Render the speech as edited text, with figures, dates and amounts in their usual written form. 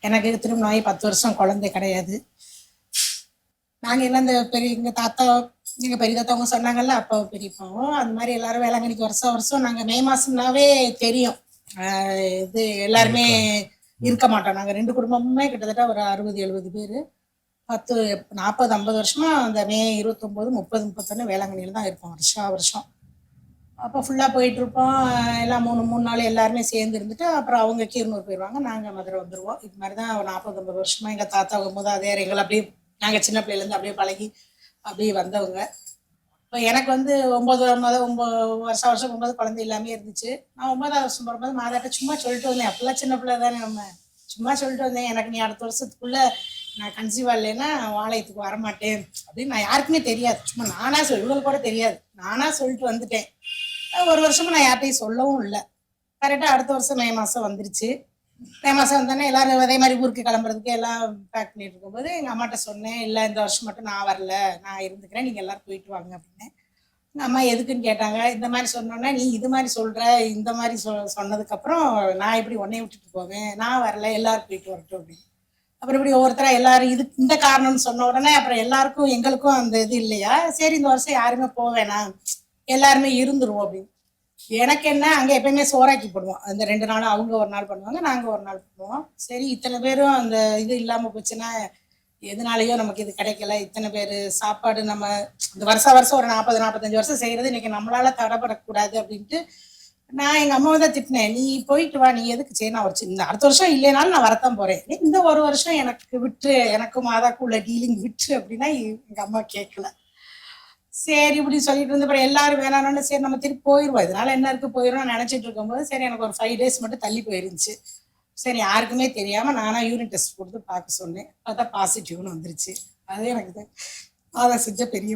எனக்கு திருமணம் ஆகி 10 வருஷம் குழந்தை கிடையாது. நாங்கள் என்ன இந்த பெரிய எங்கள் தாத்தா எங்கள் பெரிய தாத்தாவங்க சொன்னாங்கல்ல, அப்போ பெரியப்பாவும் அந்த மாதிரி எல்லாரும் வேளாங்கண்ணிக்கு வருஷம் வருஷம் நாங்கள் மே மாதம்னாவே தெரியும். இது எல்லாருமே இருக்க மாட்டோம். நாங்கள் 2 குடும்பமுமே கிட்டத்தட்ட ஒரு 60-70 பேர் 40-50 வருஷமா அந்த மே 29, 30, 31 வேளாங்கண்ணியில் தான் இருப்போம் வருஷம். அப்போ ஃபுல்லாக போயிட்டுருப்போம். எல்லாம் 3 நாள் எல்லாருமே சேர்ந்து இருந்துட்டு அப்புறம் அவங்க கீரனூர் போயிடுவாங்க, நாங்கள் மதுரை வந்துடுவோம். இது மாதிரி தான் ஒரு 40-50 வருஷமாக எங்கள் தாத்தா மூதாதையர் எங்களை அப்படியே நாங்கள் சின்ன பிள்ளையிலேருந்து அப்படியே பழகி அப்படியே வந்தவங்க. இப்போ எனக்கு வந்து 9 வருஷம் போகும்போது குழந்தை எல்லாமே இருந்துச்சு. நான் 9வது வருஷம் போகும்போது மாதாட்ட சும்மா சொல்லிட்டு வந்தேன். அப்போல்லாம் சின்ன பிள்ளை தானே நம்ம, சும்மா சொல்லிட்டு வந்தேன், எனக்கு நீ அடுத்த வருஷத்துக்குள்ளே நான் கன்சீவ் ஆகலைன்னா வாழையத்துக்கு வரமாட்டேன் அப்படின்னு. நான் யாருக்குமே தெரியாது, சும்மா நானாக இவங்களுக்கு கூட தெரியாது, நானாக சொல்லிட்டு வந்துட்டேன். ஒரு வருஷமா நான் யார்ட்டையும் சொல்லவும் இல்லை. கரெக்டாக அடுத்த வருஷம் மே மாதம் வந்துருச்சு. மே மாதம் வந்தோடனே எல்லாரும் அதே மாதிரி ஊருக்கு கிளம்புறதுக்கு எல்லாம் பேக் பண்ணிட்டு இருக்கும்போது எங்கள் அம்மாட்ட சொன்னேன், இல்லை இந்த வருஷம் மட்டும் நான் வரல, நான் இருந்துக்கிறேன், நீங்கள் எல்லோரும் போயிட்டு வாங்க அப்படின்னு. எங்கள் அம்மா எதுக்குன்னு கேட்டாங்க. இந்த மாதிரி சொன்னோன்னே, நீ இது மாதிரி சொல்கிற, இந்த மாதிரி சொன்னதுக்கப்புறம் நான் எப்படி உன்னைய விட்டுட்டு போவேன், நான் வரல, எல்லோரும் போயிட்டு வரட்டும் அப்படின்னு. அப்புறம் இப்படி ஒவ்வொருத்தராக எல்லாரும் இது இந்த காரணம்னு சொன்ன உடனே அப்புறம் எல்லாருக்கும் எங்களுக்கும் அந்த இது இல்லையா, சரி இந்த வருஷம் யாருமே போவேனா, எல்லாருமே இருந்துருவோம் அப்படின்னு. எனக்கு என்ன, அங்கே எப்பயுமே சோறாக்கி போடுவோம். அந்த 2 நாளும் அவங்க ஒரு நாள் பண்ணுவாங்க, நாங்கள் ஒரு நாள் பண்ணுவோம். சரி இத்தனை பேரும் அந்த இது இல்லாமல் போச்சுன்னா எதனாலேயோ நமக்கு இது கிடைக்கல, இத்தனை பேர் சாப்பாடு நம்ம இந்த வருஷம் ஒரு 40-45 வருஷம் செய்கிறது இன்னைக்கு நம்மளால தடைப்படக்கூடாது அப்படின்ட்டு நான் எங்கள் அம்மாவை தான் திட்டினேன். நீ போயிட்டு வா, நீ எதுக்கு சரி நான் ஒரு இந்த அடுத்த வருஷம் இல்லைனாலும் நான் வரத்தான் போகிறேன், இந்த ஒரு வருஷம் எனக்கு விட்டு, எனக்கும் மாதாக்குள்ள டீலிங் விட்டு அப்படின்னா எங்கள் அம்மா கேட்கல. சரி இப்படி சொல்லிட்டு இருந்த அப்புறம் எல்லாரும் வேணான்னு சரி நம்ம திருப்பி போயிடுவோம், இதனால என்ன இருக்கு போயிடும் நினைச்சிட்டு இருக்கும்போது சரி எனக்கு ஒரு 5 days மட்டும் தள்ளி போயிருந்துச்சு. சரி யாருக்குமே தெரியாம நானா யூரின் டெஸ்ட் கொடுத்து பார்க்க சொன்னேன். பார்த்தா பாசிட்டிவ்னு வந்துருச்சு. அதே எனக்கு அதை செஞ்ச பெரிய